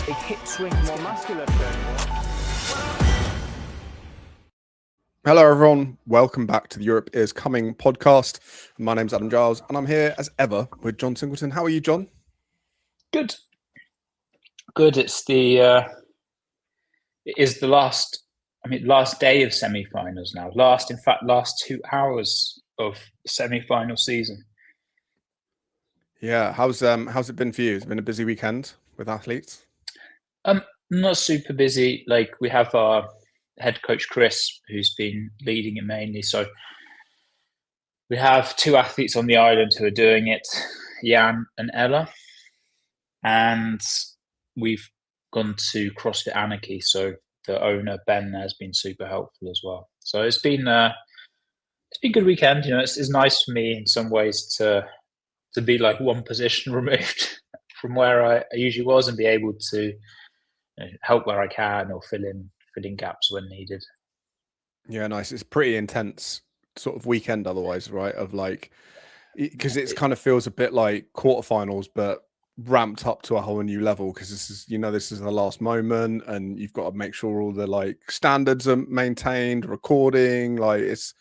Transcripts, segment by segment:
a hip swing, more muscular turn. Hello, everyone. Welcome back to the Europe is Coming podcast. My name's Adam Giles, and I'm here as ever with John Singleton. How are you, John? Good. It's it is the last day of semi-finals now. Last 2 hours of semi-final season. Yeah, how's it been for you? It's been a busy weekend with athletes. Not super busy. Like, we have our head coach Chris, who's been leading it mainly. So we have 2 athletes on the island who are doing it, Jan and Ella, and we've gone to CrossFit Anarchy. So the owner Ben has been super helpful as well. So it's been a good weekend. You know, it's nice for me in some ways to be like one position removed from where I usually was and be able to help where I can or fill in gaps when needed. Yeah, nice. It's pretty intense sort of weekend otherwise, right? Of like, because it kind of feels a bit like quarterfinals, but ramped up to a whole new level, because this is the last moment and you've got to make sure all the like standards are maintained, recording. Like, it's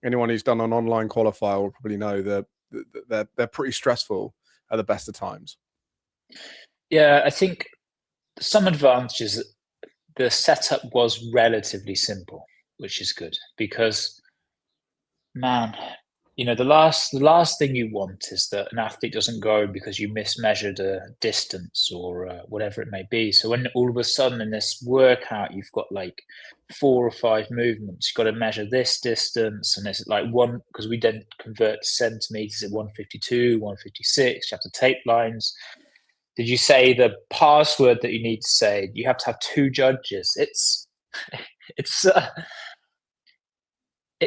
anyone who's done an online qualifier will probably know that they're pretty stressful at the best of times. Yeah, I think some advantages. The setup was relatively simple, which is good, because, man, you know, the last thing you want is that an athlete doesn't go because you mismeasured a distance or whatever it may be. So when all of a sudden in this workout you've got like 4 or 5 movements, you've got to measure this distance, and it's like one, because we then convert to centimeters at 152, 156. You have to tape lines. Did you say the password that you need to say? You have to have 2 judges. It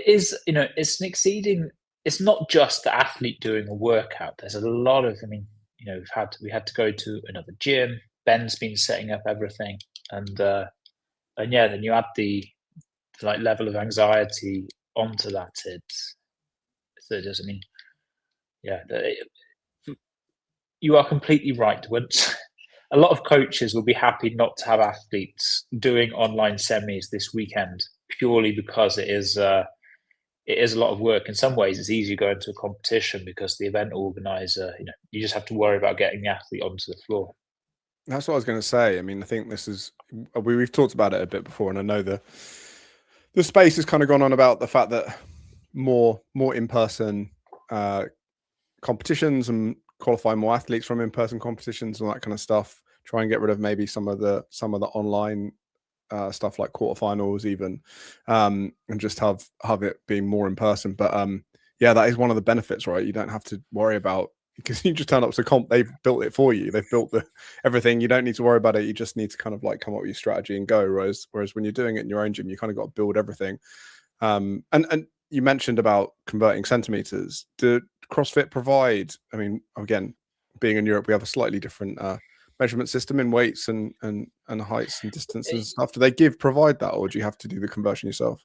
is, you know, it's an exceeding. It's not just the athlete doing a workout. There's a lot of, you know, we had to go to another gym. Ben's been setting up everything, and yeah, then you add the like level of anxiety onto that. You are completely right. A lot of coaches will be happy not to have athletes doing online semis this weekend, purely because it is a lot of work. In some ways, it's easier going to a competition because the event organizer, you know, you just have to worry about getting the athlete onto the floor. That's what I was going to say. I mean, I think this is, we've talked about it a bit before, and I know the space has kind of gone on about the fact that more in-person competitions and qualify more athletes from in-person competitions and that kind of stuff. Try and get rid of maybe some of the online stuff like quarterfinals even, and just have it being more in person. But yeah, that is one of the benefits, right? You don't have to worry about, because you just turn up to comp, they've built it for you. They've built everything. You don't need to worry about it. You just need to kind of like come up with your strategy and go. Whereas when you're doing it in your own gym, you kind of got to build everything. And you mentioned about converting centimeters. Do CrossFit provide, I mean, again, being in Europe, we have a slightly different measurement system in weights and heights and distances and stuff. Do they provide that, or do you have to do the conversion yourself?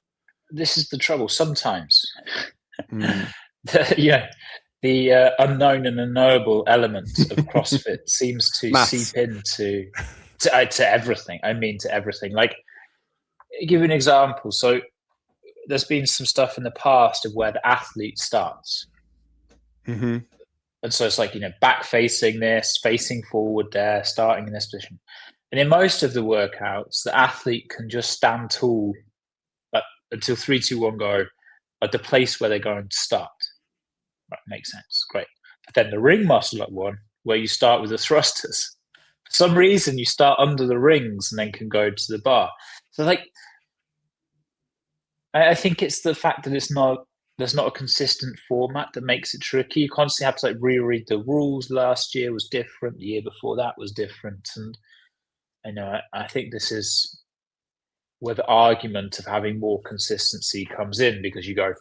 This is the trouble. Sometimes, yeah, the unknown and unknowable element of CrossFit seems to seep into to everything. I mean, to everything. Like, I'll give you an example. So there's been some stuff in the past of where the athlete starts. Mm-hmm. And so it's like, you know, back facing this, facing forward there, starting in this position. And in most of the workouts, the athlete can just stand tall until 3, 2, 1 go at the place where they're going to start. Right, makes sense. Great. But then the ring muscle at one, where you start with the thrusters. For some reason, you start under the rings and then can go to the bar. So, like, I think it's the fact that there's not a consistent format that makes it tricky. You constantly have to like reread the rules. Last year was different. The year before that was different. And I know I think this is where the argument of having more consistency comes in, because you go,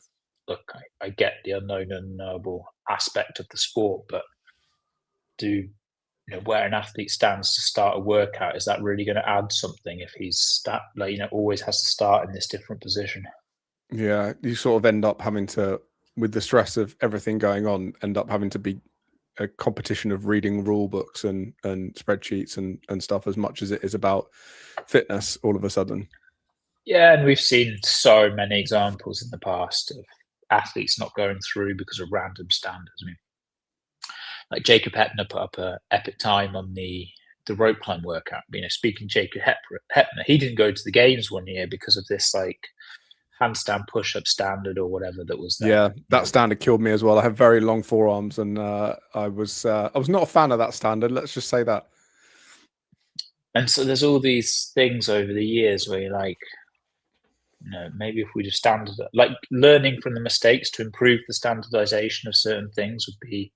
look, I get the unknown and unknowable aspect of the sport, but where an athlete stands to start a workout, is that really going to add something if he's always has to start in this different position? Yeah, you sort of end up having to, with the stress of everything going on, end up having to be a competition of reading rule books and spreadsheets and stuff as much as it is about fitness all of a sudden. Yeah, and we've seen so many examples in the past of athletes not going through because of random standards. I mean, like Jacob Hepner put up a epic time on the rope climb workout. You know, speaking Jacob Hepner, he didn't go to the games one year because of this like handstand push-up standard or whatever that was there. Yeah, that standard killed me as well. I have very long forearms, and I was not a fan of that standard. Let's just say that. And so there's all these things over the years where you're like, you know, maybe if we just like learning from the mistakes to improve the standardization of certain things would be,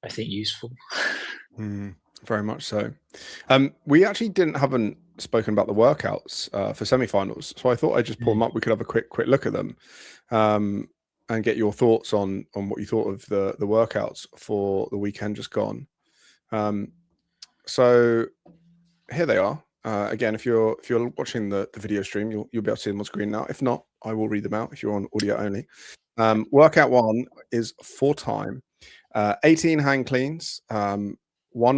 I think, useful. Very much so. We actually haven't spoken about the workouts for semifinals, so I thought I'd just pull them up. We could have a quick look at them and get your thoughts on what you thought of the workouts for the weekend just gone. So here they are. Again, if you're watching the video stream, you'll be able to see them on screen now. If not, I will read them out if you're on audio only. Workout 1 is 4 time, 18 hang cleans, 1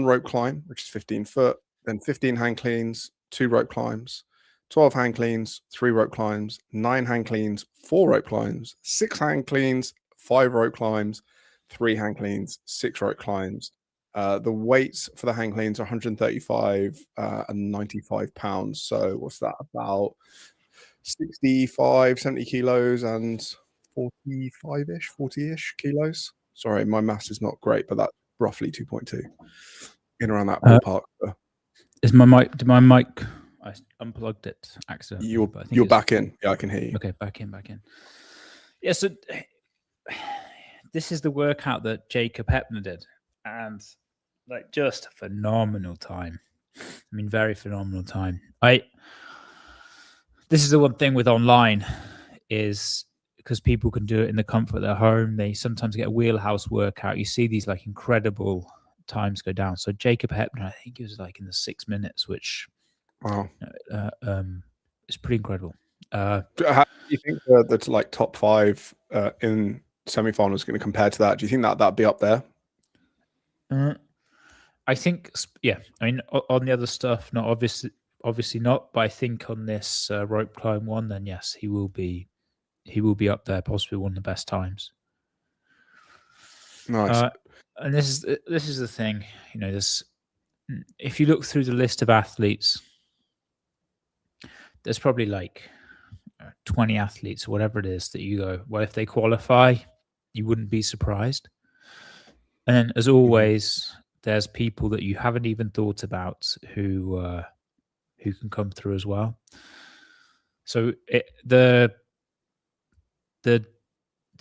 rope climb, which is 15 foot, then 15 hang cleans, 2 rope climbs, 12 hang cleans, 3 rope climbs, 9 hang cleans, 4 rope climbs, 6 hang cleans, 5 rope climbs, 3 hang cleans, 6 rope climbs. The weights for the hang cleans are 135 and 95 pounds. So what's that, about 65, 70 kilos and 45-ish, 40-ish kilos. Sorry, my maths is not great, but that's roughly 2.2 in around that ballpark. Is my mic? Did my mic? I unplugged it accidentally. You're back in. Yeah, I can hear you. Okay, back in. Yeah, so this is the workout that Jacob Hepner did, and like just a phenomenal time. I mean, very phenomenal time. This is the one thing with online is because people can do it in the comfort of their home. They sometimes get a wheelhouse workout. You see these like incredible times go down. So Jacob Hepner, I think he was like in the 6 minutes, which wow, is pretty incredible. How do you think the like top 5 in semi-finals going to compare to that? Do you think that'd be up there? I think, yeah. I mean, on the other stuff, not obviously not. But I think on this rope climb one, then yes, he will be up there, possibly one of the best times. Nice. And this is the thing, you know. If you look through the list of athletes, there's probably like 20 athletes or whatever it is that you go, well, if they qualify, you wouldn't be surprised. And then, as always, there's people that you haven't even thought about who can come through as well. So the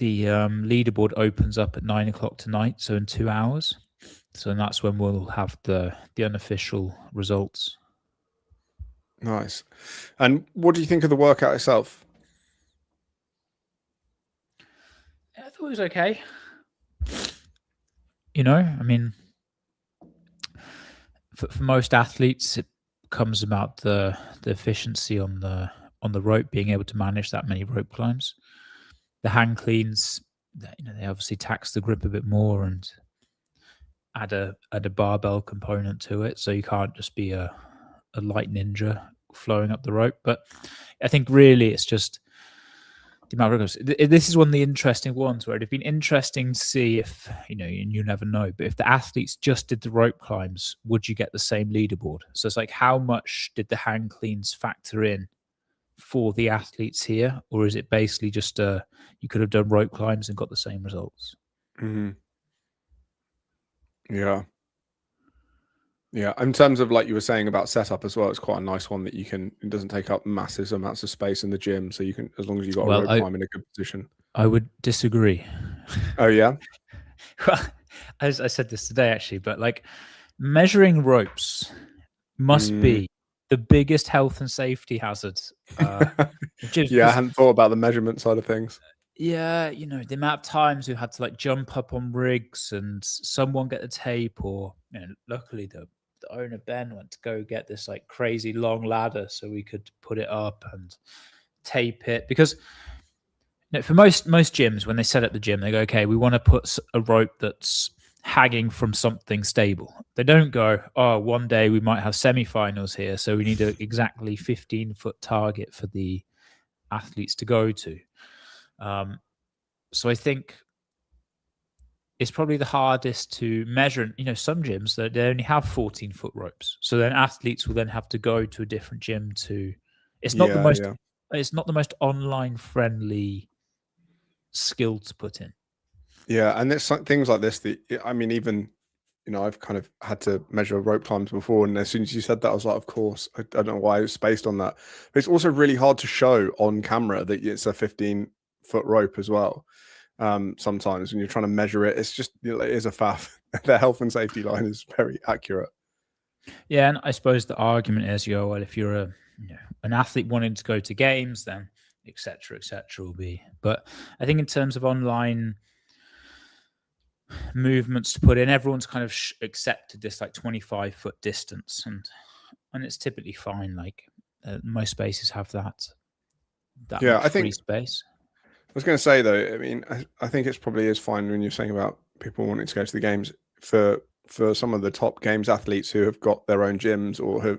leaderboard opens up at 9 o'clock tonight, so in 2 hours. So that's when we'll have the unofficial results. Nice. And what do you think of the workout itself? I thought it was okay. You know, I mean, for most athletes, it comes about the efficiency on the rope, being able to manage that many rope climbs. The hang cleans, you know, they obviously tax the grip a bit more and add a barbell component to it, so you can't just be a light ninja flowing up the rope. But I think really it's just the amount of ropes. This is one of the interesting ones where it'd have been interesting to see if, you know, and you never know, but if the athletes just did the rope climbs, would you get the same leaderboard? So it's like, how much did the hang cleans factor in for the athletes here, or is it basically just you could have done rope climbs and got the same results? Mm-hmm. Yeah. In terms of, like you were saying about setup as well, it's quite a nice one that it doesn't take up massive amounts of space in the gym, so you can, as long as you've got a rope climb in a good position. I would disagree. Oh yeah. Well, as I said this today actually, but like measuring ropes must be the biggest health and safety hazard. Yeah, I hadn't thought about the measurement side of things. Yeah, you know, the amount of times we had to like jump up on rigs and someone get the tape, or, you know, luckily the owner Ben went to go get this like crazy long ladder so we could put it up and tape it. Because, you know, for most gyms, when they set up the gym, they go, okay, we want to put a rope that's hagging from something stable. They don't go, oh, one day we might have semi-finals here, so we need an exactly 15-foot target for the athletes to go to. So I think it's probably the hardest to measure. Some gyms that they only have 14-foot ropes, so then athletes will then have to go to a different gym to. It's not the most. Yeah. It's not the most online friendly skill to put in. Yeah, and there's things like this that, I mean, even, I've kind of had to measure rope climbs before, and as soon as you said that, I was like, of course. I don't know why it was based on that. But it's also really hard to show on camera that it's a 15-foot rope as well. Sometimes when you're trying to measure it, it's just, it is a faff. The health and safety line is very accurate. Yeah, and I suppose the argument is, well, if you're an athlete wanting to go to games, then et cetera, will be. But I think in terms of online movements to put in, everyone's kind of accepted this like 25-foot distance, and it's typically fine. Like most spaces have that Yeah, much I think free space. I was going to say though, I mean, I think it's probably is fine when you're saying about people wanting to go to the games for some of the top games athletes who have got their own gyms or who,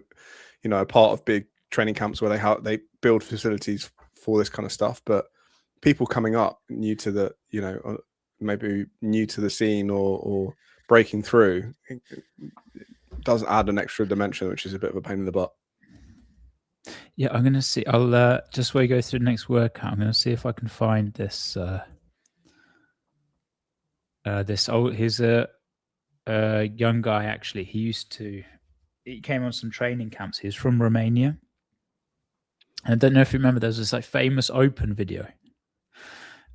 are part of big training camps where they build facilities for this kind of stuff. But people coming up new to the, maybe new to the scene or breaking through, it does add an extra dimension, which is a bit of a pain in the butt. Yeah, I'm going to see. I'll just while you go through the next workout, I'm going to see if I can find this. He's a young guy actually. He came on some training camps. He's from Romania. And I don't know if you remember, there's this like famous open video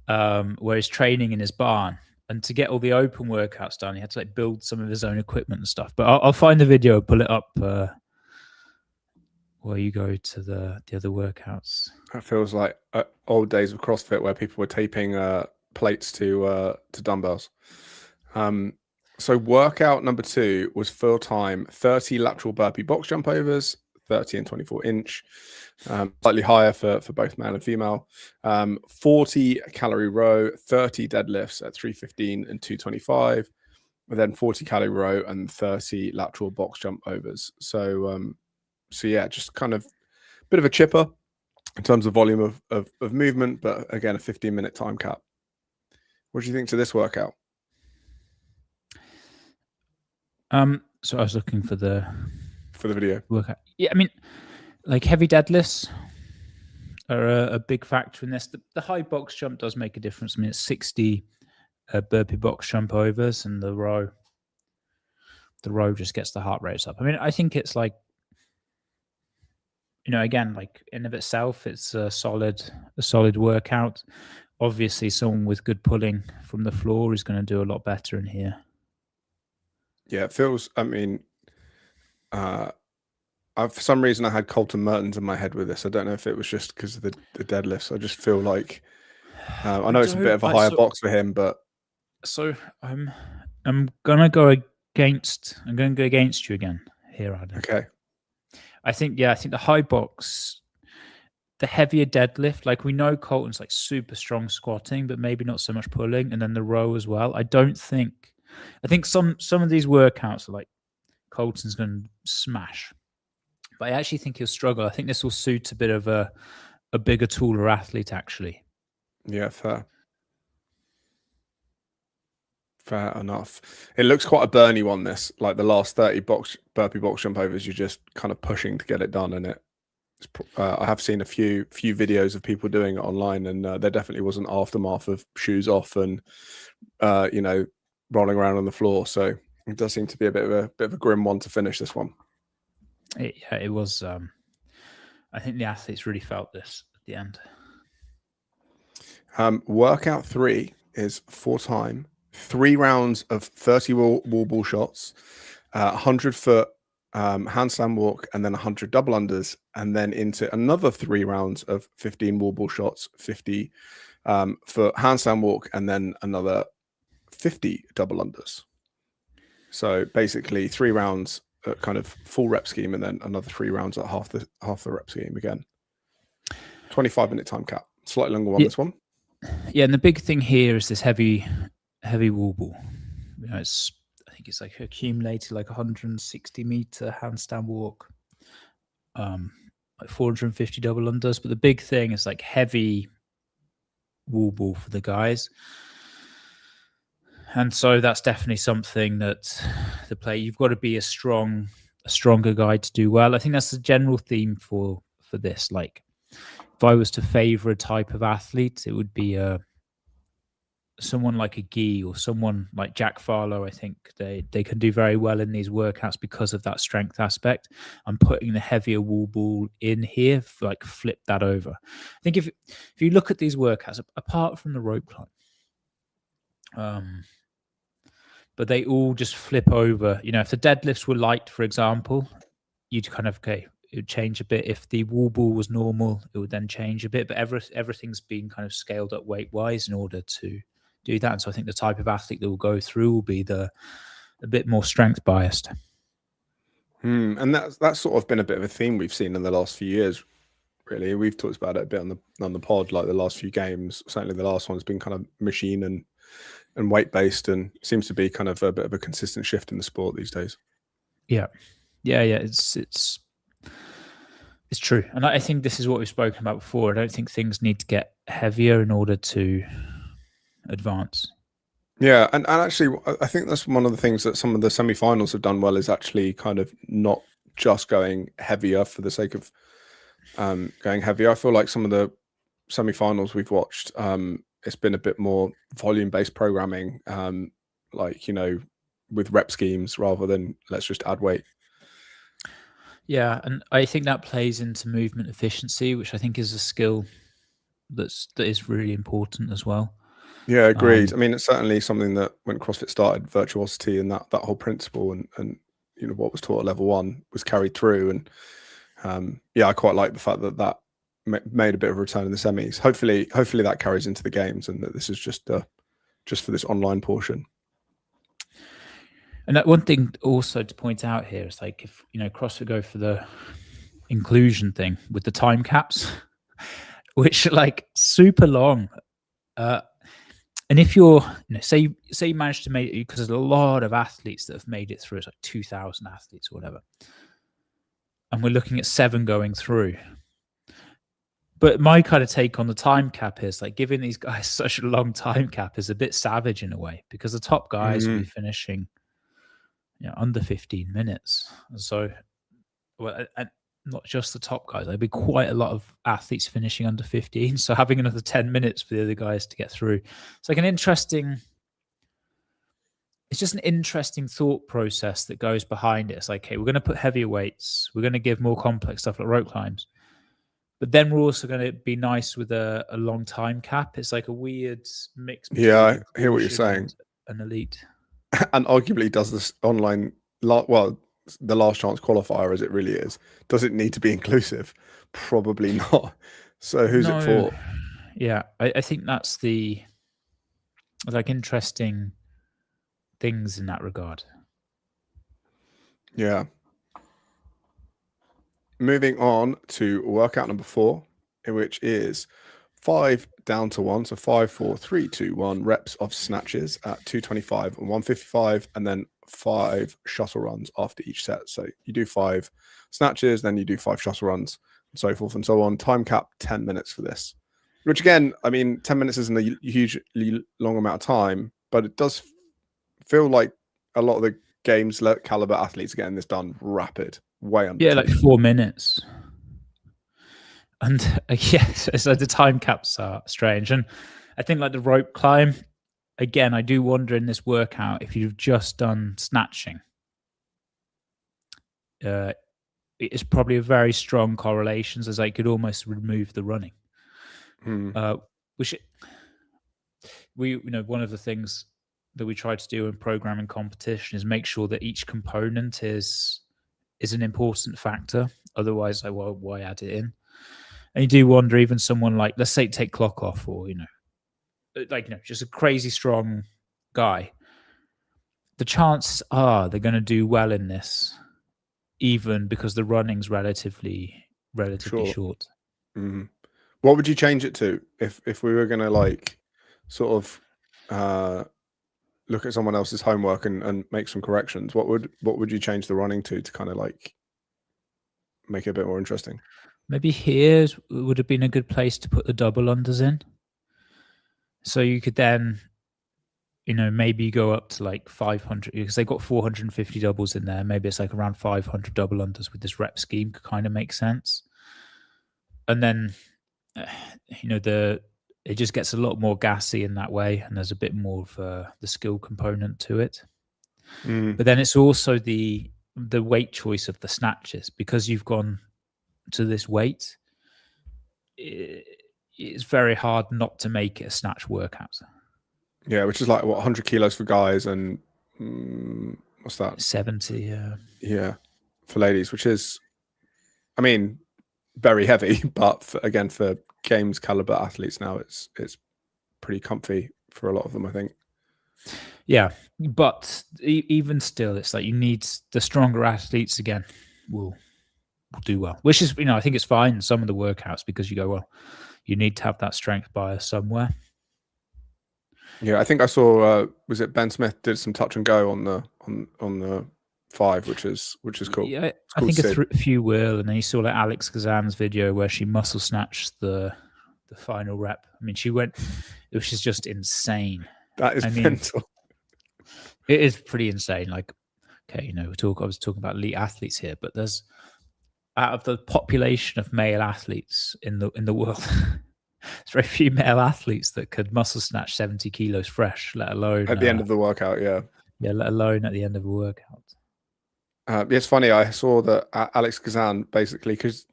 where he's training in his barn, and to get all the open workouts done, he had to like build some of his own equipment and stuff. But I'll find the video, pull it up. Where you go to the other workouts. That feels like old days of CrossFit where people were taping plates to dumbbells. So workout number 2 was full time 30 lateral burpee box jump overs, 30 and 24 inch, slightly higher for both male and female. 40 calorie row, 30 deadlifts at 315 and 225, and then 40 calorie row and 30 lateral box jump overs. So yeah, just kind of a bit of a chipper in terms of volume of movement, but again, a 15-minute time cap. What do you think to this workout? So I was looking for the video workout. Yeah, I mean, like heavy deadlifts are a big factor in this. The high box jump does make a difference. I mean, it's 60 burpee box jump overs, and the row just gets the heart rates up. I mean, I think it's like, again, like in of itself, it's a solid workout. Obviously, someone with good pulling from the floor is going to do a lot better in here. Yeah, it feels, I mean, for some reason I had Colton Mertens in my head with this. I don't know if it was just because of the deadlifts. I just feel like, I know it's a bit of a higher box for him, but. So I'm going to go against you again here, Adam. Okay. I think the high box, the heavier deadlift, like we know Colton's like super strong squatting, but maybe not so much pulling, and then the row as well. I think some of these workouts are like Colton's going to smash, but I actually think he'll struggle. I think this will suit a bit of a bigger, taller athlete actually. Yeah, fair enough. It looks quite a burny one, this, like the last 30 burpee box jump overs, you're just kind of pushing to get it done. And I have seen a few videos of people doing it online, and there definitely was an aftermath of shoes off and rolling around on the floor. So it does seem to be a bit of a grim one to finish this one. It was. I think the athletes really felt this at the end. Workout 3 is 4 time 3 rounds of 30 wall ball shots, 100-foot handstand walk, and then 100 double unders, and then into another 3 rounds of 15 wall ball shots, 50 foot handstand walk, and then another 50 double unders. So basically 3 rounds at kind of full rep scheme, and then another 3 rounds at half the rep scheme again. 25-minute time cap. Slightly longer one, this one. Yeah, and the big thing here is this heavy wall ball. It's think it's like accumulated like 160-meter handstand walk, like 450 double unders. But the big thing is like heavy wall ball for the guys. And so that's definitely something that the play, you've got to be a stronger guy to do well. I think that's the general theme for this. Like, if I was to favor a type of athlete, it would be someone like a Guy or someone like Jack Farlow. I think they can do very well in these workouts because of that strength aspect. I'm putting the heavier wall ball in here, like flip that over. I think if you look at these workouts, apart from the rope climb, but they all just flip over. You know, if the deadlifts were light, for example, you'd kind of, it would change a bit. If the wall ball was normal, it would then change a bit. But everything's been kind of scaled up weight-wise in order to do that. And so I think the type of athlete that will go through will be a bit more strength biased. And that's sort of been a bit of a theme we've seen in the last few years. Really, we've talked about it a bit on the pod. Like the last few games, certainly the last one's been kind of machine and weight based, and seems to be kind of a bit of a consistent shift in the sport these days. Yeah. It's true, and I think this is what we've spoken about before. I don't think things need to get heavier in order to advance. Yeah, and actually, I think that's one of the things that some of the semi-finals have done well, is actually kind of not just going heavier for the sake of going heavier. I feel like some of the semi-finals we've watched, it's been a bit more volume-based programming, like, you know, with rep schemes rather than let's just add weight. Yeah, and I think that plays into movement efficiency, which I think is a skill that is really important as well. Yeah, agreed. I mean, it's certainly something that when CrossFit started, virtuosity and that whole principle and you know what was taught at level 1 was carried through. And yeah, I quite like the fact that made a bit of a return in the semis. Hopefully that carries into the games, and that this is just for this online portion. And that one thing also to point out here is, like, if you know CrossFit go for the inclusion thing with the time caps, which are like super long, and if you're, you know, say you manage to make it, because there's a lot of athletes that have made it through, it's like 2,000 athletes or whatever, and we're looking at 7 going through. But my kind of take on the time cap is, like, giving these guys such a long time cap is a bit savage in a way, because the top guys will be finishing, you know, under 15 minutes. And so, well, and not just the top guys, there'll be quite a lot of athletes finishing under 15. So having another 10 minutes for the other guys to get through, it's like it's just an interesting thought process that goes behind it. It's like, okay, we're going to put heavier weights, we're going to give more complex stuff like rope climbs, but then we're also going to be nice with a long time cap. It's like a weird mix. Yeah, I hear what you're saying. An elite. And arguably, does this online, well, the last chance qualifier as it really is, does it need to be inclusive? Probably not. So who's it for? Yeah, I think that's the, like, interesting things in that regard. Yeah. Moving on to workout number 4, which is 5 down to 1. So 5, 4, 3, 2, 1 reps of snatches at 225 and 155, and then 5 shuttle runs after each set. So you do 5 snatches, then you do 5 shuttle runs, and so forth and so on. Time cap 10 minutes for this, which again, I mean, 10 minutes isn't a hugely long amount of time, but it does feel like a lot of the games caliber athletes are getting this done rapid, way under. Yeah, like 4 minutes. And yes, so the time caps are strange. And I think, like, the rope climb, again, I do wonder in this workout, if you've just done snatching, it's probably a very strong correlation, as I could almost remove the running. Which one of the things that we try to do in programming competition is make sure that each component is an important factor. Otherwise, why add it in? And you do wonder, even someone like, let's say, take Klokov, or, just a crazy strong guy, the chances are they're going to do well in this, even because the running's relatively short. Mm-hmm. What would you change it to if we were going to, like, sort of look at someone else's homework and make some corrections, what would you change the running to kind of like make it a bit more interesting? Maybe here would have been a good place to put the double unders in. So you could then, maybe go up to like 500, because they got 450 doubles in there. Maybe it's like around 500 double unders with this rep scheme could kind of make sense. And then, it just gets a lot more gassy in that way, and there's a bit more of the skill component to it. But then it's also the weight choice of the snatches, because you've gone to this weight. It's very hard not to make it a snatch workout. Yeah, which is like 100 kilos for guys and what's that? 70. Yeah, for ladies, which is, I mean, very heavy, but for games caliber athletes now, it's pretty comfy for a lot of them, I think. Yeah, but even still, it's like you need the stronger athletes again will do well, which is, I think it's fine in some of the workouts, because you go, well, you need to have that strength bias somewhere. Yeah, I think I saw was it Ben Smith did some touch and go on the 5, which is cool. Yeah, I think a few will, and then you saw like Alex Kazan's video where she muscle snatched the final rep. I mean, it was just insane. That is mental. It is pretty insane. Like, okay, I was talking about elite athletes here, but there's, out of the population of male athletes in the world, there's very few male athletes that could muscle snatch 70 kilos fresh, let alone at the end of the workout. Yeah, let alone at the end of a workout. It's funny. I saw that Alex Kazan basically, because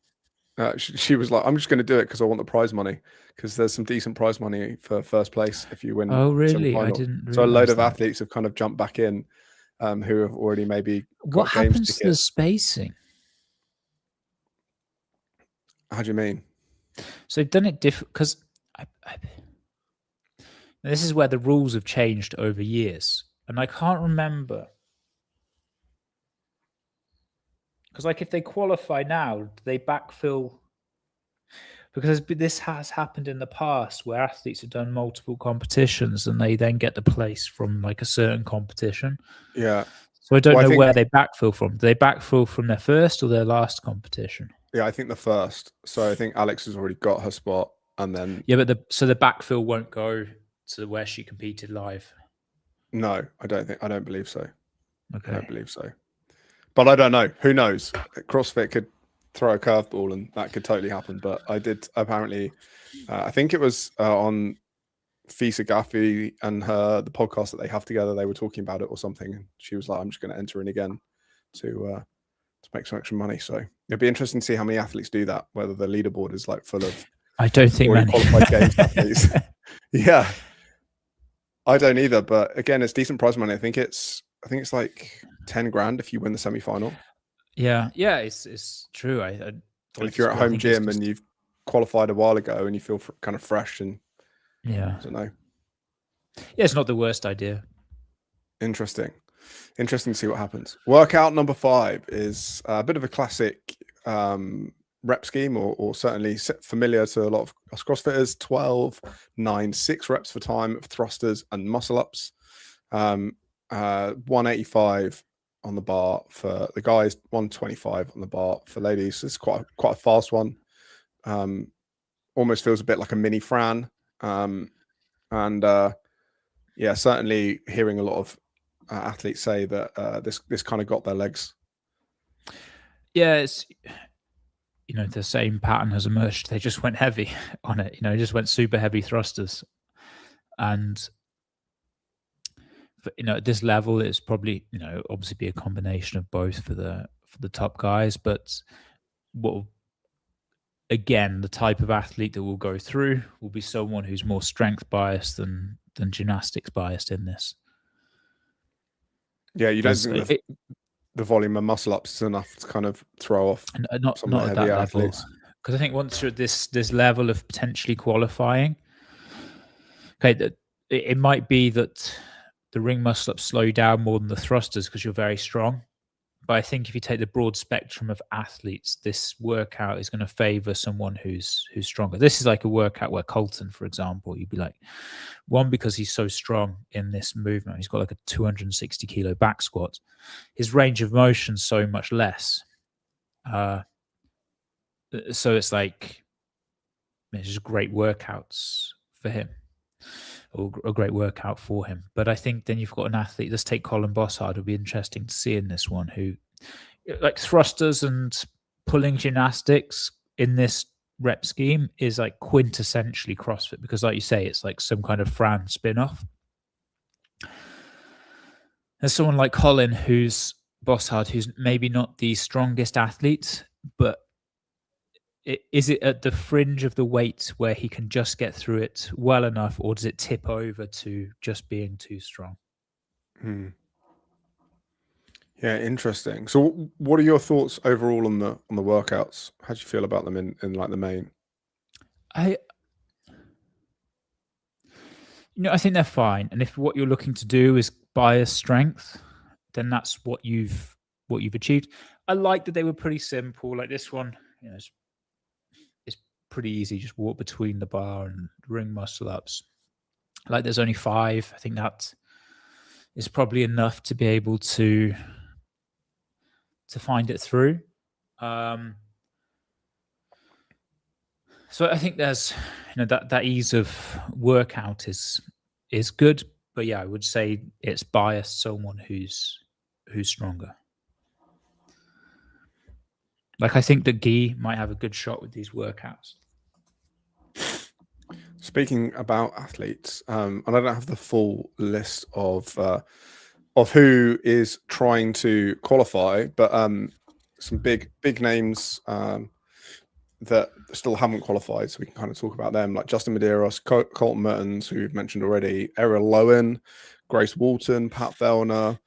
she was like, "I'm just going to do it because I want the prize money, because there's some decent prize money for first place if you win." Oh, really? I didn't. So a load of athletes have kind of jumped back in, who have already maybe got what games happens to the spacing? How do you mean? So they've done it different, because this is where the rules have changed over years, and I can't remember. Because like if they qualify now, do they backfill? Because this has happened in the past where athletes have done multiple competitions and they then get the place from like a certain competition. Yeah. So I don't know where they backfill from. Do they backfill from their first or their last competition? Yeah, I think the first. So I think Alex has already got her spot, and then yeah, but the backfill won't go to where she competed live. No, I don't believe so. Okay. I don't believe so. But I don't know. Who knows? CrossFit could throw a curveball and that could totally happen. But I did apparently, I think it was on Fisa Gaffey and the podcast that they have together. They were talking about it or something. And she was like, I'm just going to enter in again to make some extra money. So it'd be interesting to see how many athletes do that, whether the leaderboard is like full of I don't think many qualified games athletes. Yeah. I don't either. But again, it's decent prize money. I think it's like 10 grand if you win the semi-final. Yeah, it's true. And if you're at home gym and you've qualified a while ago and you feel kind of fresh and yeah, I don't know. Yeah, it's not the worst idea. Interesting to see what happens. Workout number 5 is a bit of a classic rep scheme, or certainly familiar to a lot of us CrossFitters. 12, 9, 6 reps for time of thrusters and muscle ups. 185 on the bar for the guys, 125 on the bar for ladies. It's quite a fast one. Almost feels a bit like a mini Fran. Yeah, certainly hearing a lot of athletes say that this kind of got their legs. Yeah, it's the same pattern has emerged. They just went heavy on it. Just went super heavy thrusters, and at this level, it's probably obviously be a combination of both for the top guys. But again, the type of athlete that will go through will be someone who's more strength biased than gymnastics biased in this. Yeah, you don't think the volume of muscle ups is enough to kind of throw off not at that level. Because I think once you're at this level of potentially qualifying, okay, it might be that the ring muscle ups slow down more than the thrusters because you're very strong. But I think if you take the broad spectrum of athletes, this workout is going to favor someone who's stronger. This is like a workout where Colton, for example, you'd be like, one, because he's so strong in this movement, he's got like a 260 kilo back squat. His range of motion's so much less. So it's like, it's just great workouts for him, or a great workout for him. But I think then you've got an athlete, let's take Colin Bossard, it'll be interesting to see in this one, who like thrusters and pulling gymnastics in this rep scheme is like quintessentially CrossFit, because like you say, it's like some kind of Fran spin-off. There's someone like Colin Bossard, who's maybe not the strongest athlete, but is it at the fringe of the weight where he can just get through it well enough, or does it tip over to just being too strong? Yeah, interesting. So, what are your thoughts overall on the workouts? How do you feel about them in like the main? I think they're fine. And if what you're looking to do is bias strength, then that's what you've achieved. I like that they were pretty simple. Like this one, it's pretty easy. Just walk between the bar and ring muscle ups. Like there's only 5. I think that is probably enough to be able to find it through. So I think there's that ease of workout is good, but yeah, I would say it's biased someone who's stronger. Like I think that Guy might have a good shot with these workouts. Speaking about athletes, and I don't have the full list of who is trying to qualify, but some big names that still haven't qualified, so we can kind of talk about them, like Justin Medeiros, Colton Mertens, who we've mentioned already, Errol Lowen, Grace Walton, Pat Vellner,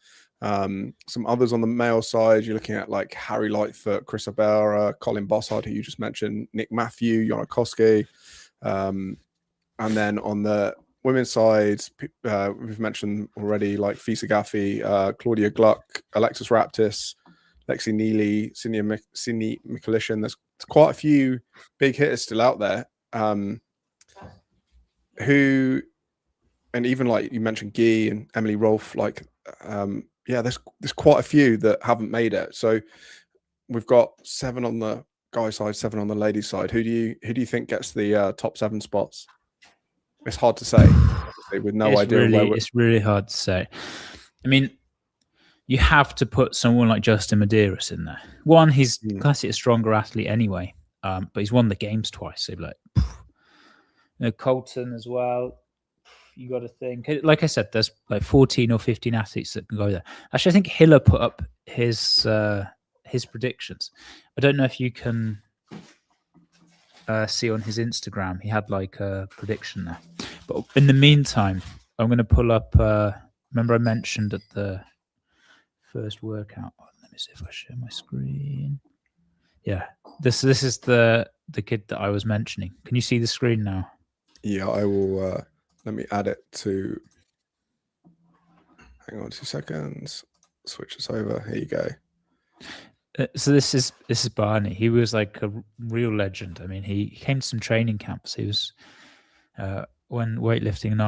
some others on the male side. You're looking at like Harry Lightfoot, Chris Abera, Colin Bossard, who you just mentioned, Nick Matthew, Yonakowski. And then on the women's side, we've mentioned already like Fisa Gaffi, Claudia Gluck, Alexis Raptis, Lexi Neely, Sydney Mikulishin. There's quite a few big hitters still out there. Who, and even like you mentioned Guy and Emily Rolfe, like there's quite a few that haven't made it. So we've got 7 on the guy side, 7 on the lady side. Who do you think gets the top 7 spots? It's hard to say with no idea where it's really hard to say. I mean, you have to put someone like Justin Medeiros in there. One, he's classically a stronger athlete anyway, but he's won the games twice. So like, Colton as well. You got to think. Like I said, there's like 14 or 15 athletes that can go there. Actually, I think Hiller put up his predictions. I don't know if you can see on his Instagram. He had like a prediction there. But in the meantime, I'm going to pull up. Remember, I mentioned at the first workout. Let me see if I share my screen. Yeah, this is the kid that I was mentioning. Can you see the screen now? Yeah, I will. Let me add it to. Hang on 2 seconds. Switch this over. Here you go. So this is Barney. He was like a real legend. I mean, he came to some training camps. He was when weightlifting and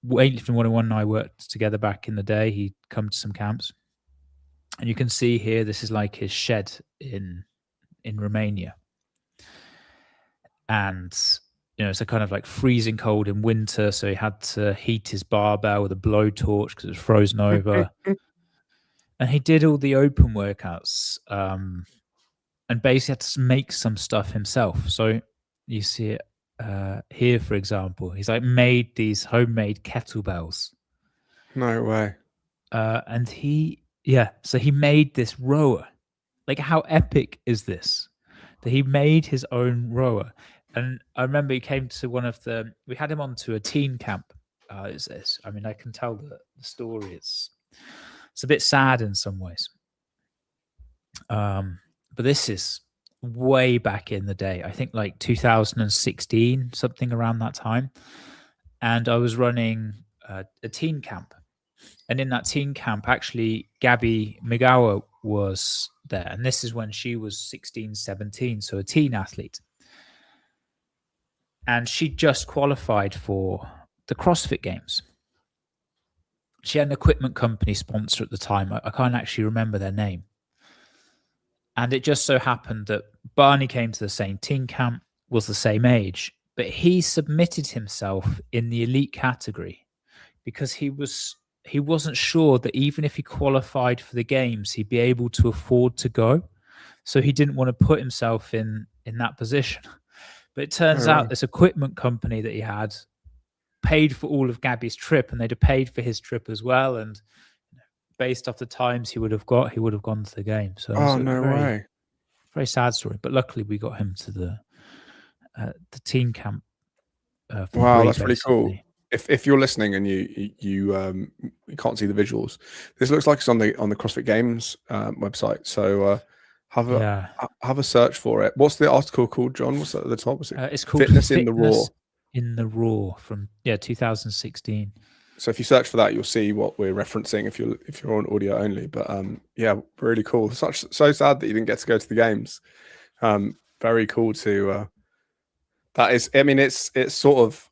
weightlifting 101 and I worked together back in the day. He'd come to some camps, and you can see here this is like his shed in Romania, and it's a kind of like freezing cold in winter, so he had to heat his barbell with a blowtorch because it was frozen over. And he did all the open workouts, and basically had to make some stuff himself. So you see it here, for example. He's like made these homemade kettlebells. No way. And so he made this rower. Like, how epic is this? That he made his own rower. And I remember he came to we had him onto a teen camp. I mean, I can tell the story. It's a bit sad in some ways. But this is way back in the day. I think like 2016, something around that time. And I was running a teen camp. And in that teen camp, actually, Gabby Migawa was there. And this is when she was 16, 17, so a teen athlete. And she just qualified for the CrossFit Games. She had an equipment company sponsor at the time. I can't actually remember their name. And it just so happened that Barney came to the same teen camp, was the same age, but he submitted himself in the elite category because he wasn't sure that even if he qualified for the games, he'd be able to afford to go. So he didn't want to put himself in that position. But it turns out this equipment company that he had paid for all of Gabby's trip, and they'd have paid for his trip as well. And based off the times he would have gone to the game. So no way. Very sad story. But luckily we got him to the teen camp. Wow, free, that's really cool. If you're listening and you can't see the visuals, this looks like it's on the CrossFit Games website. So have a search for it. What's the article called, John? What's at the top? It's called Fitness in the Raw. In the Raw from 2016. So if you search for that, you'll see what we're referencing if you're on audio only. But yeah, really cool. So sad that you didn't get to go to the games. Very cool to. That is, I mean, it's sort of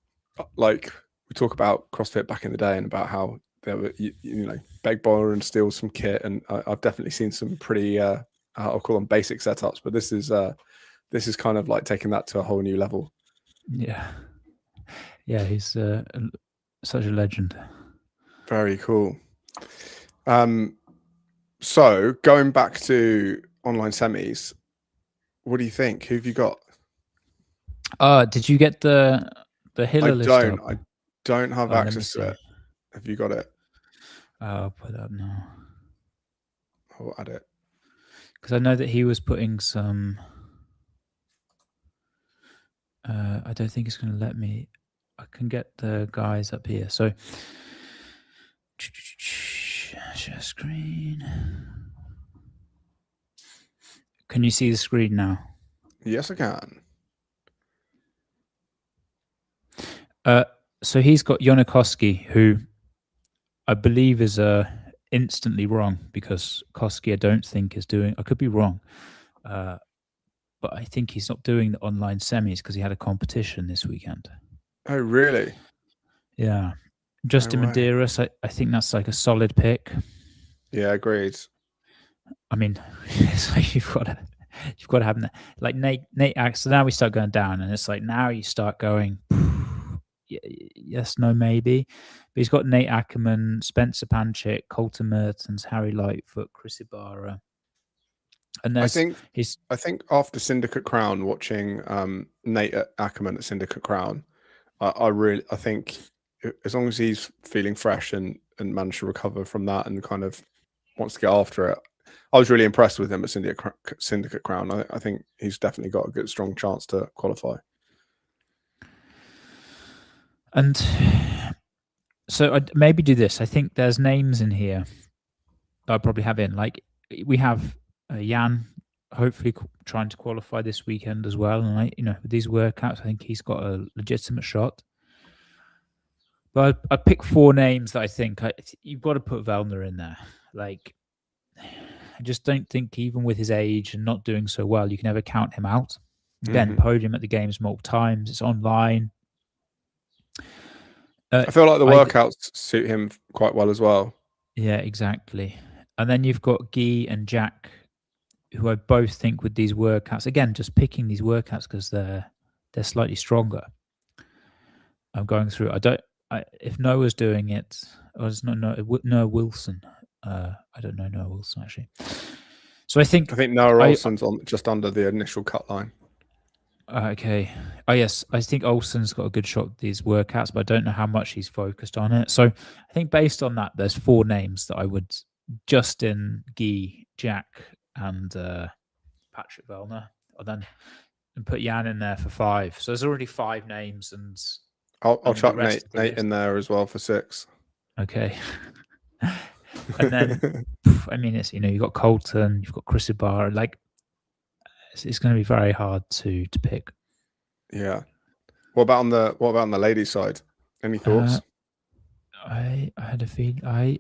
like we talk about CrossFit back in the day and about how there were beg, borrow, and steal some kit, and I've definitely seen some pretty I'll call them basic setups, but this is kind of like taking that to a whole new level. Yeah, he's such a legend. Very cool. So going back to online semis, what do you think? Who have you got? Did you get the Hiller list? I don't have access to it. Have you got it? I'll put it up now. I'll add it. Because I know that he was putting some... I don't think it's going to let me... I can get the guys up here. So... Share screen. Can you see the screen now? Yes, I can. So he's got Jonikoski, who I believe is instantly wrong, because Koski I don't think is doing... I could be wrong. But I think he's not doing the online semis because he had a competition this weekend. Oh, really? Yeah. Justin Medeiros, I think that's like a solid pick. Yeah, agreed. I mean, it's like you've got to have like Nate Ack. So now we start going down, and it's like now you start going, yes, no, maybe. But he's got Nate Ackerman, Spencer Panchik, Colton Mertens, Harry Lightfoot, Chris Ibarra. And I think after Syndicate Crown, watching Nate Ackerman at Syndicate Crown, I think as long as he's feeling fresh and managed to recover from that and kind of wants to get after it, I was really impressed with him at Syndicate Crown. I think he's definitely got a good, strong chance to qualify. And so I'd maybe do this. I think there's names in here that I'll probably have in. Like we have Jan, hopefully trying to qualify this weekend as well. And with these workouts, I think he's got a legitimate shot. But I'd pick four names that I think you've got to put Vellner in there. Like, I just don't think even with his age and not doing so well, you can ever count him out. Again, podium at the games multiple times. It's online. I feel like the workouts suit him quite well as well. Yeah, exactly. And then you've got Guy and Jack, who I both think with these workouts, again, just picking these workouts because they're slightly stronger. I'm going through. If Noah's doing it, or it's Noah Wilson. I don't know Noah Wilson actually. So I think Noah Olsen's on just under the initial cut line. Okay. Oh yes, I think Olsen's got a good shot at these workouts, but I don't know how much he's focused on it. So I think based on that, there's four names that I would: Justin, Guy, Jack, and Patrick Vellner, and put Jan in there for 5. So there's already 5 names, and I'll chuck Nate in there as well for 6. Okay. And then, I mean, it's you've got Colton, you've got Chris Ibarra. Like, it's going to be very hard to pick. Yeah. What about on the ladies' side? Any thoughts? I had a feeling.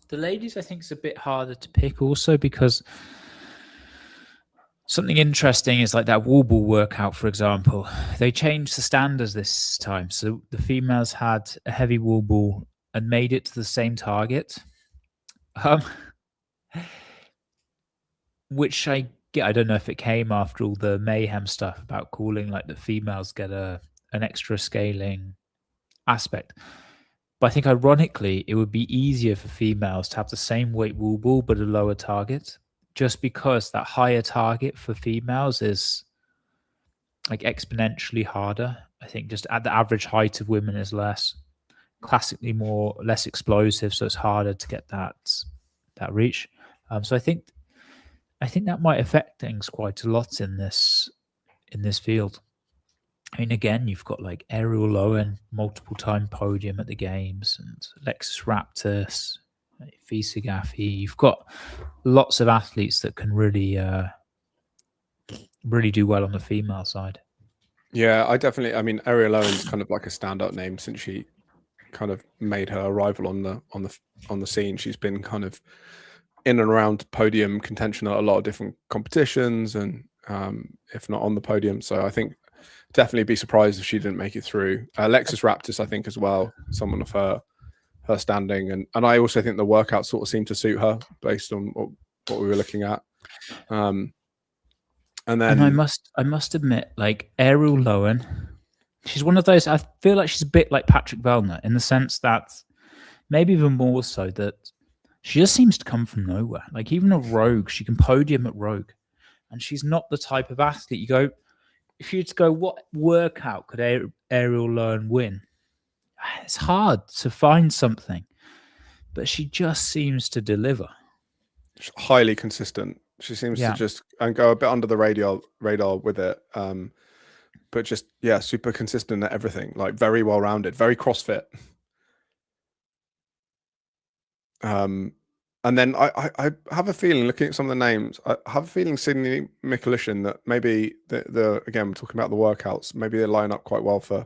The ladies, I think, is a bit harder to pick also because something interesting is like that wall ball workout, for example. They changed the standards this time. So the females had a heavy wall ball and made it to the same target. Which I get. I don't know if it came after all the mayhem stuff about calling like the females get an extra scaling aspect. But I think ironically, it would be easier for females to have the same weight wall ball but a lower target, just because that higher target for females is like exponentially harder. I think just at the average height of women is less, classically less explosive, so it's harder to get that reach. So I think that might affect things quite a lot in this field. I mean, again, you've got like Ariel Lowen, multiple time podium at the games, and Lexus Raptus, Fisa Gaffi. You've got lots of athletes that can really do well on the female side. Yeah, I mean, Ariel Lowen's kind of like a standout name since she kind of made her arrival on the scene. She's been kind of in and around podium contention at a lot of different competitions, and if not on the podium. So I think definitely be surprised if she didn't make it through. Lexus Raptus, I think, as well, someone of her standing, and I also think the workout sort of seemed to suit her based on what we were looking at. And then I must admit, like Ariel Lowen, she's one of those. I feel like she's a bit like Patrick Vellner in the sense that maybe even more so that she just seems to come from nowhere. Like even a Rogue, she can podium at Rogue, and she's not the type of athlete you go. If you were to go, what workout could Ariel Lowen win? It's hard to find something, but she just seems to deliver. She's highly consistent. She seems to just go a bit under the radar with it, but just super consistent at everything. Like very well rounded, very CrossFit. And then I have a feeling, looking at some of the names, I have a feeling Sydney Mikulishin, that maybe again, we're talking about the workouts, maybe they line up quite well for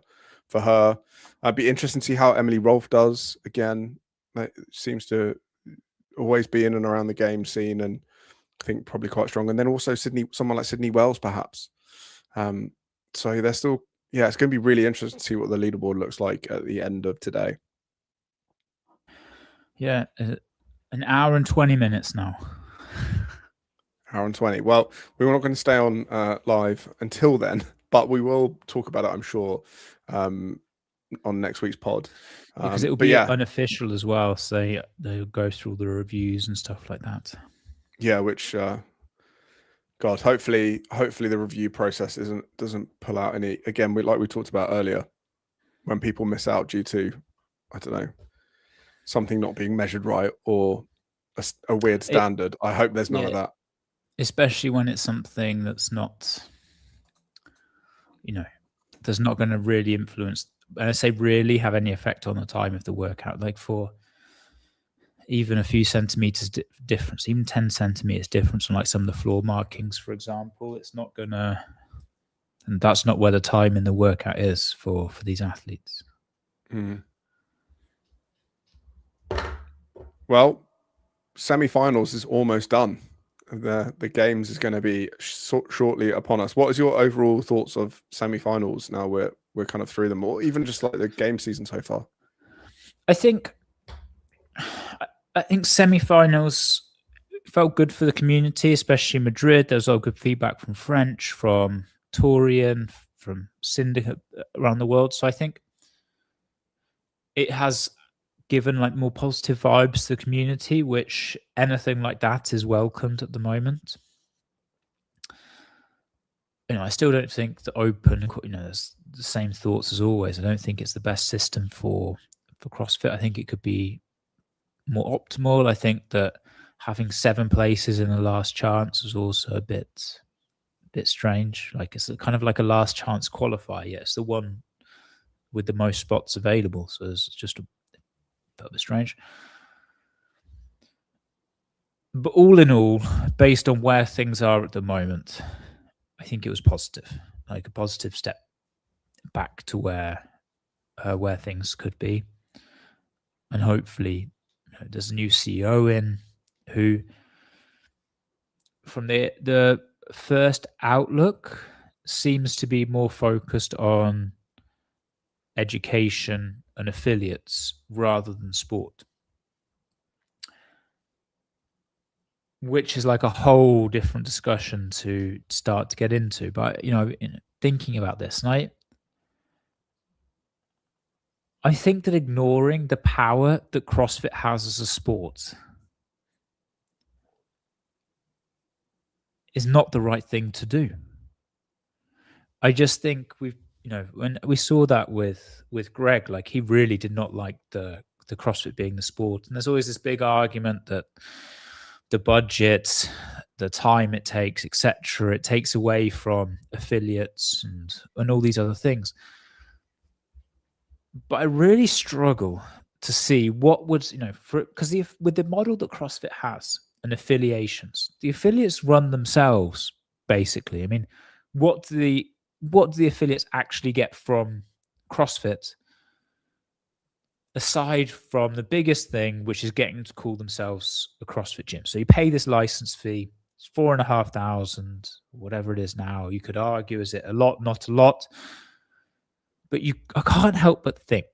her. I'd be interested to see how Emily Rolfe does. Again, it seems to always be in and around the game scene, and I think probably quite strong. And then also someone like Sydney Wells, perhaps. So they're still, it's going to be really interesting to see what the leaderboard looks like at the end of today. Yeah. An hour and 20 minutes now. Hour and 20. Well, we're not going to stay on live until then, but we will talk about it, I'm sure, on next week's pod. Because it will be unofficial as well, so they'll go through all the reviews and stuff like that. Yeah, which, God, hopefully the review process doesn't pull out any. Again, like we talked about earlier, when people miss out due to, I don't know, something not being measured right or a weird standard. I hope there's none of that. Especially when it's something that's not, that's not going to really influence, and I say really have any effect on the time of the workout. Like for even a few centimeters difference, even 10 centimeters difference on like some of the floor markings, for example, it's not going to, and that's not where the time in the workout is for these athletes. Mm. Well, semi-finals is almost done. The games is going to be shortly upon us. What is your overall thoughts of semi-finals now we're kind of through them, or even just like the game season so far? I think semi-finals felt good for the community, especially Madrid. There was all good feedback from French, from Torian, from Syndicate around the world. So I think it has given like more positive vibes to the community, which anything like that is welcomed at the moment. I still don't think the Open, there's the same thoughts as always. I don't think it's the best system for CrossFit. I think it could be more optimal. I think that having 7 places in the last chance was also a bit strange. Like it's kind of like a last chance qualifier. Yeah, it's the one with the most spots available. So it's just a bit strange. But all in all, based on where things are at the moment, I think it was positive, like a positive step back to where things could be, and hopefully there's a new CEO in who, from the first outlook, seems to be more focused on education and affiliates rather than sport, which is like a whole different discussion to start to get into. But, you know, thinking about this, and I think that ignoring the power that CrossFit has as a sport is not the right thing to do. I just think when we saw that with Greg, like, he really did not like the CrossFit being the sport. And there's always this big argument that the budget, the time it takes, etc., it takes away from affiliates and all these other things. But I really struggle to see what would, because with the model that CrossFit has and affiliations, the affiliates run themselves, basically. I mean, what do the affiliates actually get from CrossFit, aside from the biggest thing, which is getting to call themselves a CrossFit gym? So you pay this license fee, it's $4,500, whatever it is now. You could argue, is it a lot, not a lot? But I can't help but think,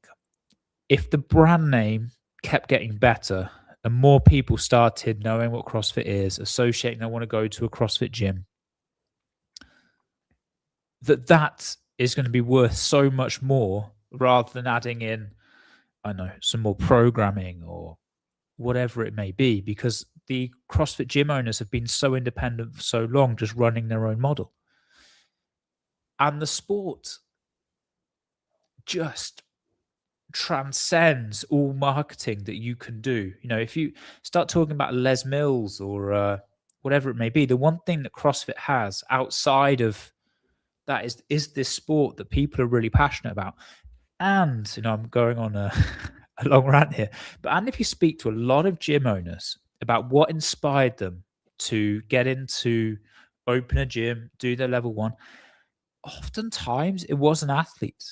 if the brand name kept getting better and more people started knowing what CrossFit is, associating they want to go to a CrossFit gym, that is going to be worth so much more, rather than adding in, I don't know, some more programming or whatever it may be, because the CrossFit gym owners have been so independent for so long, just running their own model. And the sport just transcends all marketing that you can do. You know, if you start talking about Les Mills or whatever it may be, the one thing that CrossFit has outside of that is this sport that people are really passionate about. And, I'm going on a long rant here, and if you speak to a lot of gym owners about what inspired them to get into, open a gym, do their level 1, oftentimes it was an athlete.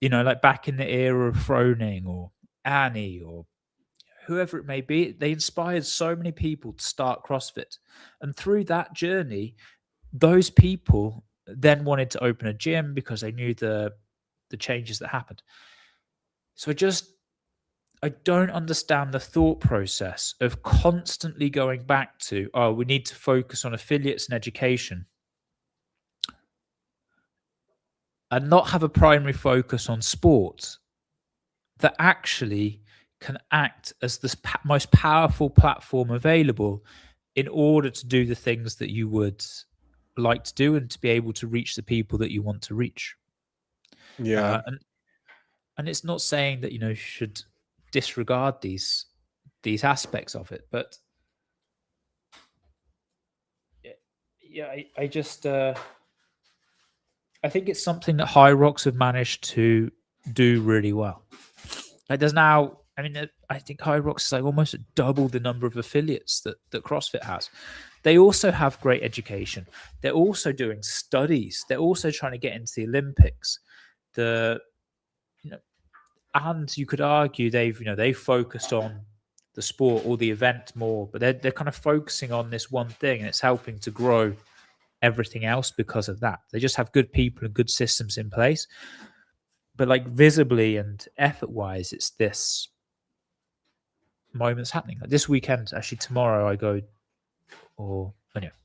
Like back in the era of Froning or Annie or whoever it may be, they inspired so many people to start CrossFit. And through that journey, those people then wanted to open a gym because they knew the changes that happened. So I don't understand the thought process of constantly going back to, we need to focus on affiliates and education, and not have a primary focus on sport that actually can act as the most powerful platform available in order to do the things that you would like to do and to be able to reach the people that you want to reach. Yeah. And it's not saying that, you should disregard these aspects of it, but yeah, I just I think it's something that Hyrox have managed to do really well. Like, there's now, I think Hyrox is like almost double the number of affiliates that CrossFit has. They also have great education. They're also doing studies. They're also trying to get into the Olympics. And you could argue they've focused on the sport or the event more, but they're kind of focusing on this one thing, and it's helping to grow everything else because of that. They just have good people and good systems in place. But like, visibly and effort-wise, it's this moment's happening. Like this weekend, actually tomorrow, I go, or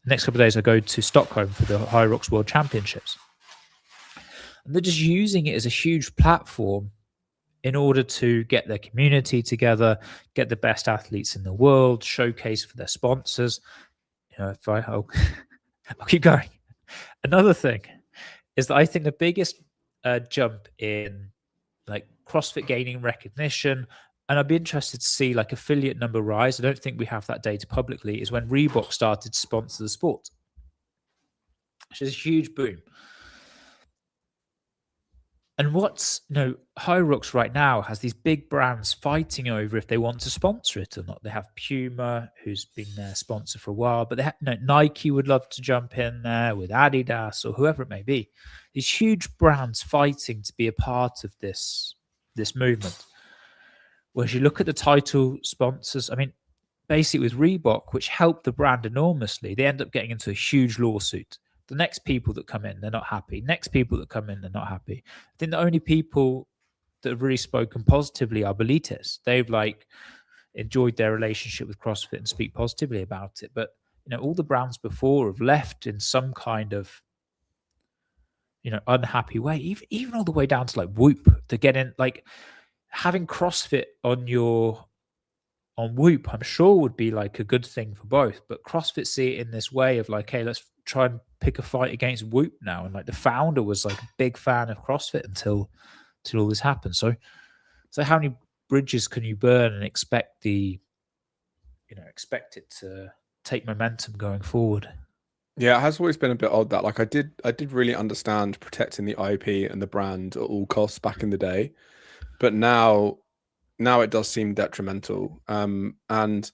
next couple of days, I go to Stockholm for the Hyrox World Championships. And they're just using it as a huge platform in order to get their community together, get the best athletes in the world, showcase for their sponsors. I'll keep going. Another thing is that I think the biggest jump in like CrossFit gaining recognition, and I'd be interested to see like affiliate number rise. I don't think we have that data publicly, is when Reebok started to sponsor the sport, which is a huge boom. And what's, Hyrox right now has these big brands fighting over if they want to sponsor it or not. They have Puma, who's been their sponsor for a while, but they have, Nike would love to jump in there with Adidas or whoever it may be. These huge brands fighting to be a part of this movement. Whereas you look at the title sponsors, I mean, basically with Reebok, which helped the brand enormously, they end up getting into a huge lawsuit. The next people that come in, they're not happy. Next people that come in, they're not happy. I think the only people that have really spoken positively are Benitez. They've like enjoyed their relationship with CrossFit and speak positively about it. But all the brands before have left in some kind of unhappy way. Even all the way down to like Whoop, to get in, like having CrossFit on Whoop, I'm sure would be like a good thing for both. But CrossFit see it in this way of like, hey, let's try and pick a fight against Whoop now. And like the founder was like a big fan of CrossFit until all this happened. So how many bridges can you burn and expect it to take momentum going forward? Yeah, it has always been a bit odd that like I did really understand protecting the IP and the brand at all costs back in the day, but now it does seem detrimental. And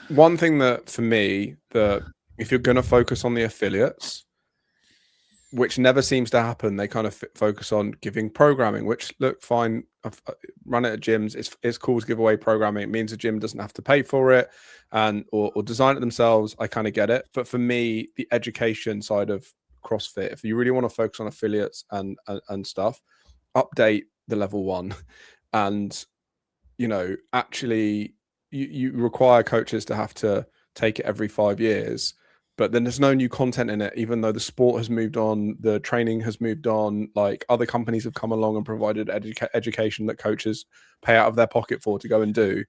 one thing that for me, that if you're going to focus on the affiliates, which never seems to happen, they kind of focus on giving programming, which look fine. I've run it at gyms. It's cool to give away programming. It means the gym doesn't have to pay for it or design it themselves. I kind of get it. But for me, the education side of CrossFit, if you really want to focus on affiliates and stuff, update the level 1 and actually you require coaches to have to take it every 5 years, but then there's no new content in it, even though the sport has moved on, the training has moved on, like other companies have come along and provided education that coaches pay out of their pocket for to go and do.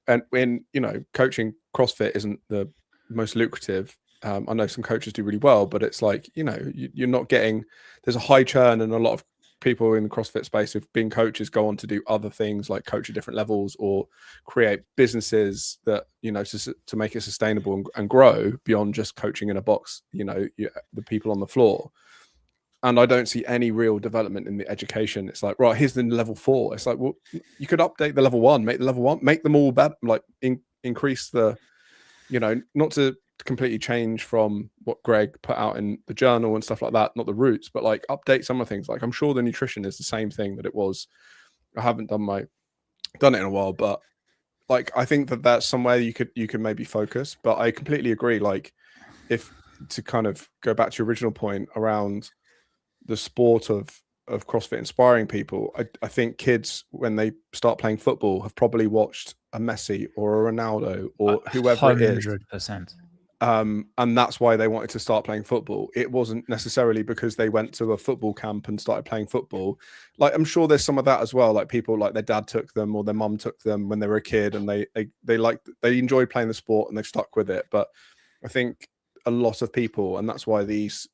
And when coaching CrossFit isn't the most lucrative, I know some coaches do really well, but it's like you're not getting, there's a high churn, and a lot of people in the CrossFit space who've been coaches go on to do other things like coach at different levels or create businesses that to make it sustainable and grow beyond just coaching in a box, the people on the floor. And I don't see any real development in the education. It's like, right, here's the level 4. It's like, well, you could update the level 1, make the level 1, make them all better, like increase the, not to completely change from what Greg put out in the journal and stuff like that, not the roots, but like update some of things. Like I'm sure the nutrition is the same thing that it was. I haven't done it in a while, but like I think that's somewhere you could maybe focus. But I completely agree. Like, if to kind of go back to your original point around the sport of CrossFit inspiring people, I think kids, when they start playing football, have probably watched a Messi or a Ronaldo or whoever 100%. it is. And that's why they wanted to start playing football. It wasn't necessarily because they went to a football camp and started playing football. Like, I'm sure there's some of that as well. Like, people, like, their dad took them or their mum took them when they were a kid, and they enjoyed playing the sport and they've stuck with it. But I think a lot of people, and that's why these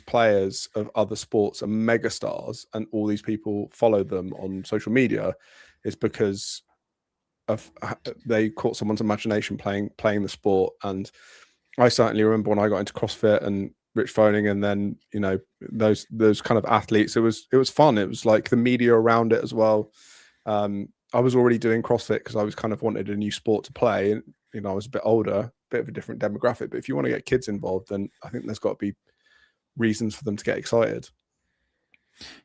players of other sports are mega stars and all these people follow them on social media, is because they caught someone's imagination playing the sport. And I certainly remember when I got into CrossFit and Rich Froning, and then those kind of athletes. It was fun. It was like the media around it as well. I was already doing CrossFit because I was kind of wanted a new sport to play, and I was a bit older, a bit of a different demographic. But if you want to get kids involved, then I think there's got to be reasons for them to get excited.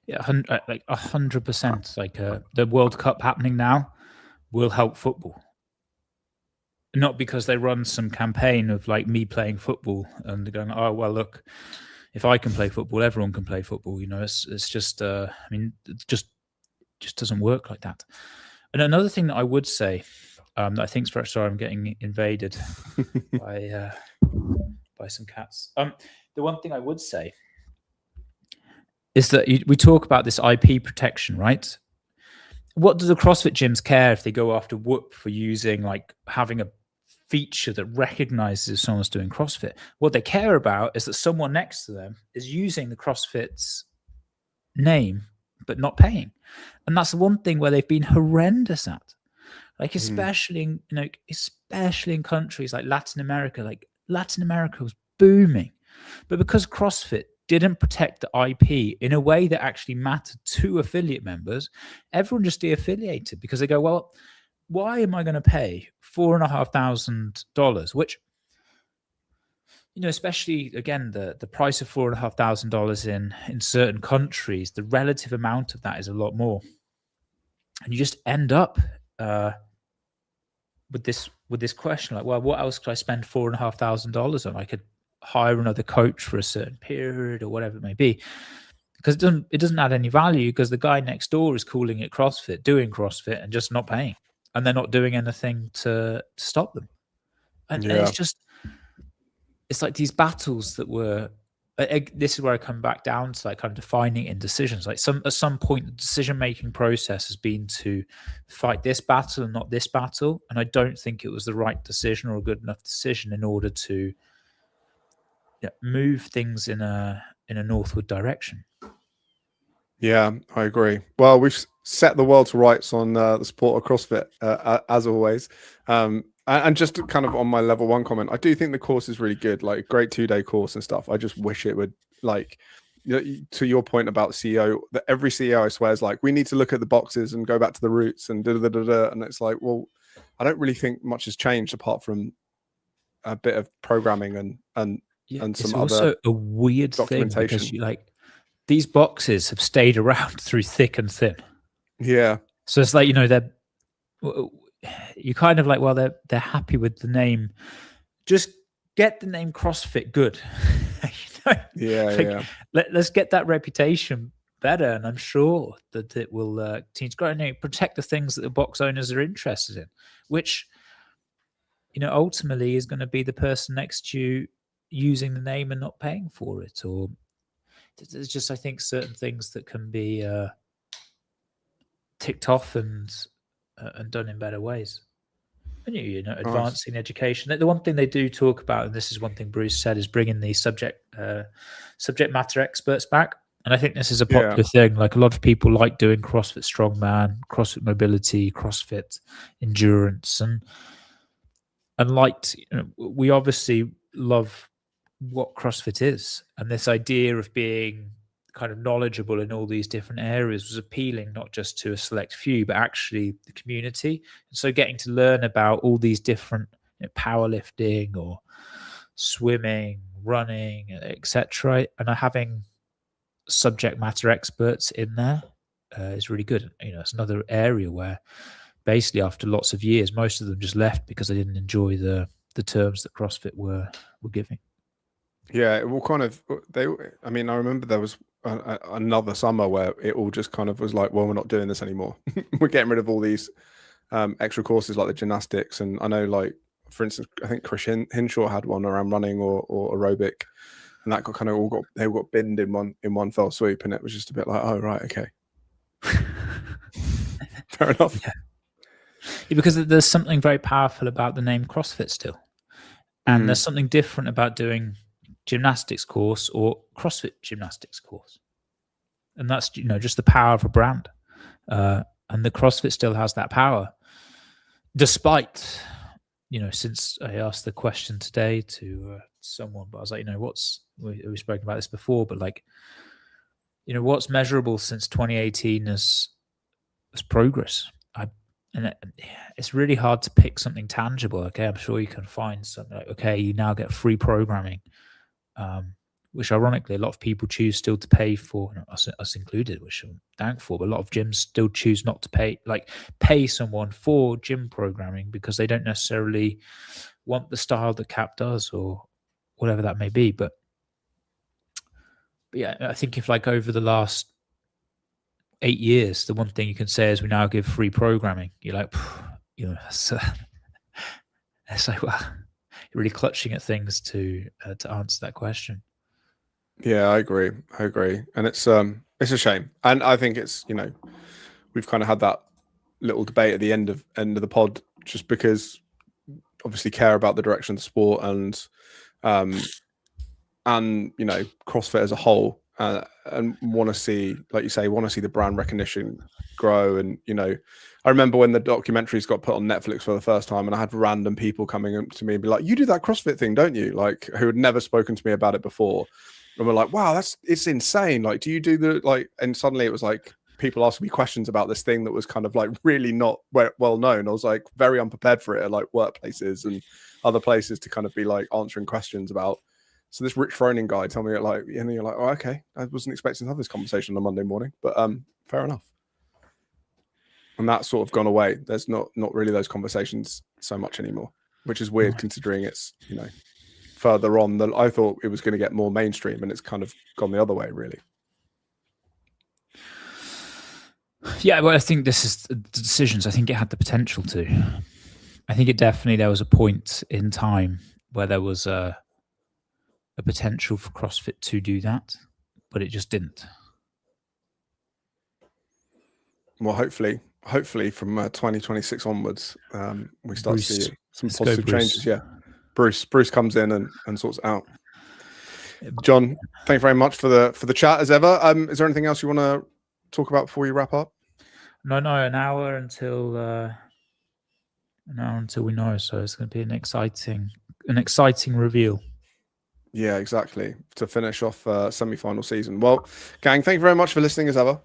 Yeah, 100%. Like the World Cup happening now will help football. Not because they run some campaign of like me playing football and they're going, oh, well, look, if I can play football, everyone can play football. It's just, it just doesn't work like that. And another thing that I would say, that I think, sorry, I'm getting invaded by some cats. The one thing I would say is that we talk about this IP protection, right? What do the CrossFit gyms care if they go after Whoop for using, like, having a feature that recognizes if someone's doing CrossFit? What they care about is that someone next to them is using the CrossFit's name but not paying. And that's the one thing where they've been horrendous at. Like, especially in countries like Latin America. Like, Latin America was booming. But because CrossFit didn't protect the IP in a way that actually mattered to affiliate members, everyone just de-affiliated because they go, well, why am I going to pay $4,500? Which, especially, again, the price of $4,500 in certain countries, the relative amount of that is a lot more. And you just end up with this question, like, well, what else could I spend $4,500 on? I could hire another coach for a certain period or whatever it may be, because it doesn't add any value, because the guy next door is calling it CrossFit, doing CrossFit, and just not paying, and they're not doing anything to stop them. And it's like these battles that were. This is where I come back down to like kind of defining in decisions. Like at some point, the decision-making process has been to fight this battle and not this battle. And I don't think it was the right decision or a good enough decision in order to move things in a northward direction. Yeah, I agree. Well, we've set the world to rights on the sport of CrossFit, as always. And just kind of on my level 1 comment, I do think the course is really good, like great 2-day course and stuff. I just wish it would, like, to your point about CEO, that every CEO I swear is like, we need to look at the boxes and go back to the roots and and it's like, well, I don't really think much has changed apart from a bit of programming and some it's other also a weird thing because these boxes have stayed around through thick and thin. Yeah. So it's like, you kind of like, well, they're happy with the name. Just get the name CrossFit good. Let's get that reputation better, and I'm sure that it will continue to grow and protect the things that the box owners are interested in, which ultimately is going to be the person next to you using the name and not paying for it. Or there's just, I think, certain things that can be ticked off and done in better ways. And advancing education. The one thing they do talk about, and this is one thing Bruce said, is bringing the subject matter experts back. And I think this is a popular thing. Like, a lot of people like doing CrossFit Strongman, CrossFit Mobility, CrossFit Endurance, and liked. We obviously love what CrossFit is, and this idea of being kind of knowledgeable in all these different areas was appealing, not just to a select few, but actually the community. And so getting to learn about all these different powerlifting or swimming, running, etc., and having subject matter experts in there is really good. It's another area where basically after lots of years, most of them just left because they didn't enjoy the terms that CrossFit were giving. Yeah, it will kind of. I remember there was another summer where it all just kind of was like, well, we're not doing this anymore. We're getting rid of all these extra courses like the gymnastics, and I know, like, for instance, I think Chris Hinshaw had one around running or aerobic, and that got they all got binned in one fell swoop, and it was just a bit like, oh right, okay, fair enough. Yeah, because there's something very powerful about the name CrossFit still, and there's something different about doing gymnastics course or CrossFit gymnastics course, and that's just the power of a brand, and the CrossFit still has that power, despite since I asked the question today to someone, but I was like, we've spoken about this before, but like, what's measurable since 2018 as progress. It's really hard to pick something tangible. Okay, I'm sure you can find something like, okay, you now get free programming, which ironically a lot of people choose still to pay for, us included, which I'm thankful, but a lot of gyms still choose not to pay someone for gym programming because they don't necessarily want the style that CAP does or whatever that may be. But yeah, I think if like over the last 8 years, the one thing you can say is we now give free programming. You're like, it's like, well, you're really clutching at things to answer that question. Yeah, I agree, and it's a shame, and I think it's we've kind of had that little debate at the end of the pod, just because obviously care about the direction of the sport and CrossFit as a whole. And want to see, like you say, the brand recognition grow. And I remember when the documentaries got put on Netflix for the first time, and I had random people coming up to me and be like, "You do that CrossFit thing, don't you?" Like, who had never spoken to me about it before, and we're like, "Wow, it's insane!" Like, do you do the And suddenly it was like people asking me questions about this thing that was kind of like really not well known. I was like very unprepared for it at like workplaces and other places to kind of be like answering questions about. So this Rich Froning guy told me, like, and you're like, oh, okay, I wasn't expecting to have this conversation on a Monday morning, but fair enough. and that's sort of gone away. There's not really those conversations so much anymore, which is weird considering it's, you know, further on than I thought it was going to get more mainstream, and it's kind of gone the other way, really. Yeah, well, I think this is the decisions. I think it had the potential to. I think there was a point in time where there was a potential for CrossFit to do that, but it just didn't. Well, hopefully from 2026 onwards, we start to see some Let's positive go, Bruce. changes. Yeah, Bruce comes in and sorts it out. John, thank you very much for the chat as ever. Is there anything else you want to talk about before we wrap up? No, an hour until we know. So it's going to be an exciting reveal. Yeah, exactly. To finish off semi-final season. Well, gang, thank you very much for listening as ever.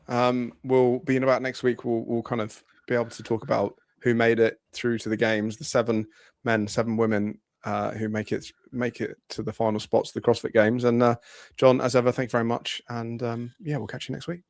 We'll be in about next week. We'll kind of be able to talk about who made it through to the games, the 7 men, 7 women who make it to the final spots of the CrossFit Games. And John, as ever, thank you very much. And yeah, we'll catch you next week.